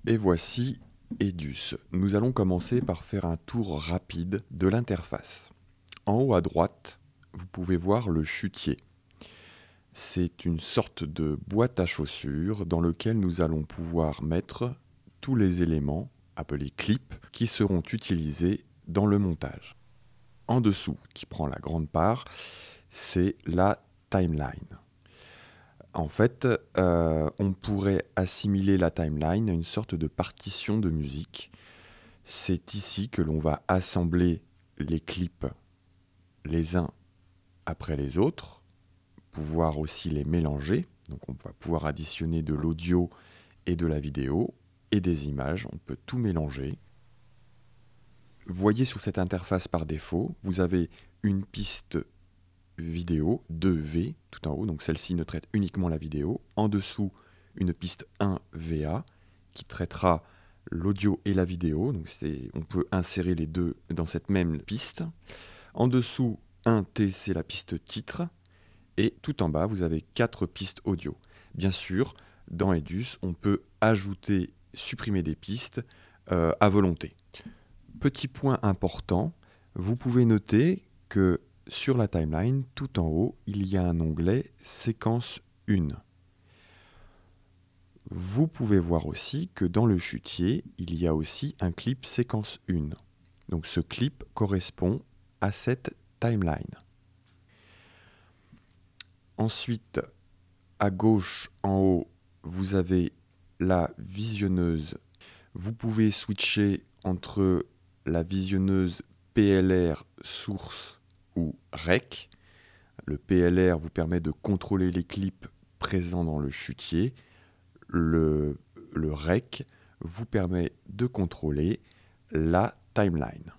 Et voici Edus. Nous allons commencer par faire un tour rapide de l'interface. En haut à droite, vous pouvez voir le chutier. C'est une sorte de boîte à chaussures dans lequel nous allons pouvoir mettre tous les éléments, appelés clips, qui seront utilisés dans le montage. En dessous, qui prend la grande part, c'est la timeline. En fait, on pourrait assimiler la timeline à une sorte de partition de musique. C'est ici que l'on va assembler les clips les uns après les autres, pouvoir aussi les mélanger. Donc on va pouvoir additionner de l'audio et de la vidéo et des images, on peut tout mélanger. Vous voyez sur cette interface par défaut, vous avez une piste vidéo 2V tout en haut, donc celle-ci ne traite uniquement la vidéo. En dessous, une piste 1VA qui traitera l'audio et la vidéo, donc on peut insérer les deux dans cette même piste. En dessous, 1T, c'est la piste titre, et tout en bas, vous avez 4 pistes audio. Bien sûr, dans Edus, on peut ajouter, supprimer des pistes à volonté. Petit point important, vous pouvez noter que sur la timeline, tout en haut, il y a un onglet Séquence 1. Vous pouvez voir aussi que dans le chutier, il y a aussi un clip Séquence 1. Donc ce clip correspond à cette timeline. Ensuite, à gauche, en haut, vous avez la visionneuse. Vous pouvez switcher entre la visionneuse PLR source ou rec. Le PLR vous permet de contrôler les clips présents dans le chutier. Le rec vous permet de contrôler la timeline.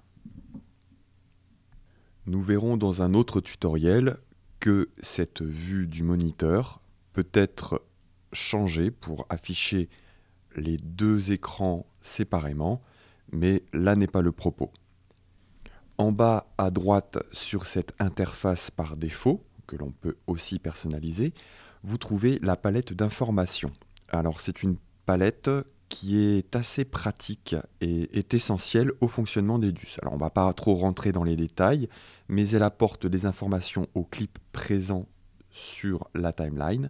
Nous verrons dans un autre tutoriel que cette vue du moniteur peut être changée pour afficher les deux écrans séparément, mais là n'est pas le propos. En bas à droite sur cette interface par défaut, que l'on peut aussi personnaliser, vous trouvez la palette d'informations. Alors c'est une palette qui est assez pratique et est essentielle au fonctionnement d'Edus. Alors on ne va pas trop rentrer dans les détails, mais elle apporte des informations aux clips présents sur la timeline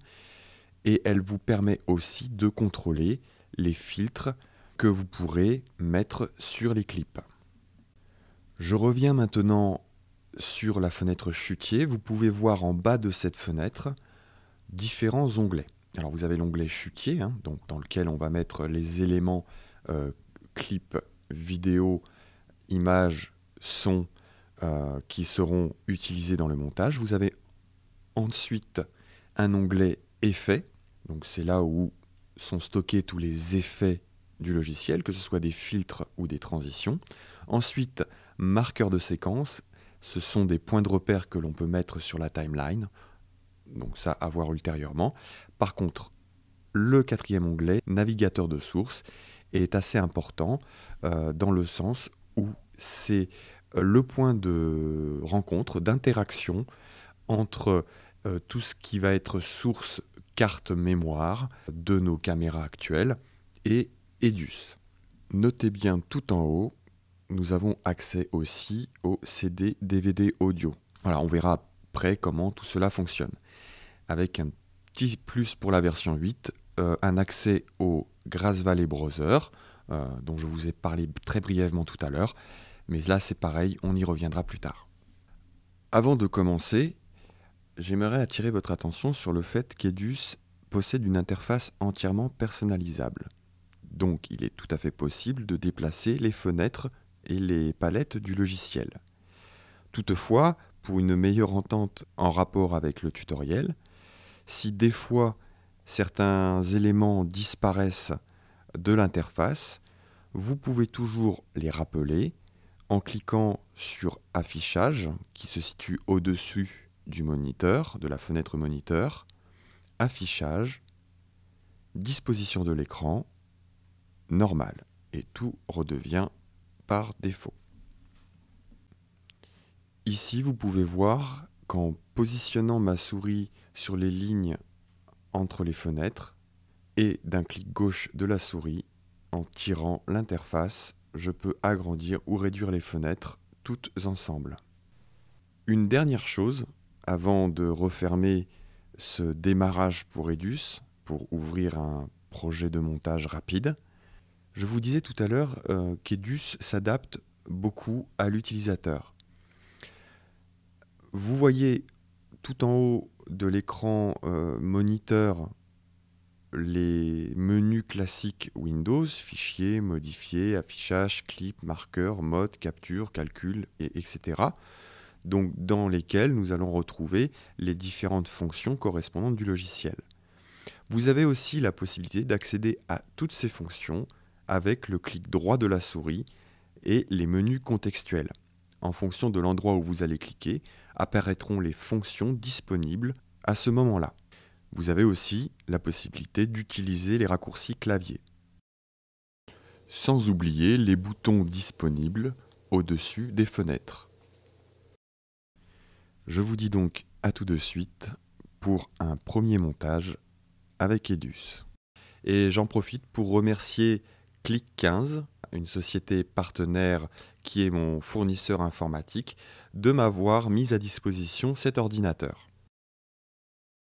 et elle vous permet aussi de contrôler les filtres que vous pourrez mettre sur les clips. Je reviens maintenant sur la fenêtre chutier. Vous pouvez voir en bas de cette fenêtre différents onglets. Alors vous avez l'onglet chutier, donc dans lequel on va mettre les éléments clips, vidéo, images, sons qui seront utilisés dans le montage. Vous avez ensuite un onglet effets, donc c'est là où sont stockés tous les effets du logiciel, que ce soit des filtres ou des transitions. Ensuite, marqueurs de séquence, ce sont des points de repère que l'on peut mettre sur la timeline. Donc ça, à voir ultérieurement. Par contre, le quatrième onglet, navigateur de source, est assez important dans le sens où c'est le point de rencontre, d'interaction entre tout ce qui va être source carte mémoire de nos caméras actuelles et Edus. Notez bien tout en haut, nous avons accès aussi au CD DVD audio. Voilà, on verra après comment tout cela fonctionne. Avec un petit plus pour la version 8, un accès au Grass Valley Browser, dont je vous ai parlé très brièvement tout à l'heure, mais là c'est pareil, on y reviendra plus tard. Avant de commencer, j'aimerais attirer votre attention sur le fait qu'Edus possède une interface entièrement personnalisable. Donc il est tout à fait possible de déplacer les fenêtres et les palettes du logiciel. Toutefois, pour une meilleure entente en rapport avec le tutoriel, si des fois certains éléments disparaissent de l'interface, vous pouvez toujours les rappeler en cliquant sur Affichage, qui se situe au-dessus du moniteur, de la fenêtre moniteur, Affichage, Disposition de l'écran, Normal, et tout redevient par défaut. Ici, vous pouvez voir qu'en positionnant ma souris sur les lignes entre les fenêtres et d'un clic gauche de la souris, en tirant l'interface, je peux agrandir ou réduire les fenêtres toutes ensemble. Une dernière chose, avant de refermer ce démarrage pour Edus, pour ouvrir un projet de montage rapide, je vous disais tout à l'heure qu'Edus s'adapte beaucoup à l'utilisateur. Vous voyez tout en haut de l'écran moniteur les menus classiques Windows, fichier, modifier, affichage, clip, marqueur, mode, capture, calcul, etc. Donc dans lesquels nous allons retrouver les différentes fonctions correspondantes du logiciel. Vous avez aussi la possibilité d'accéder à toutes ces fonctions avec le clic droit de la souris et les menus contextuels. En fonction de l'endroit où vous allez cliquer, apparaîtront les fonctions disponibles à ce moment-là. Vous avez aussi la possibilité d'utiliser les raccourcis clavier. Sans oublier les boutons disponibles au-dessus des fenêtres. Je vous dis donc à tout de suite pour un premier montage avec Edus. Et j'en profite pour remercier Click15, une société partenaire qui est mon fournisseur informatique, de m'avoir mis à disposition cet ordinateur.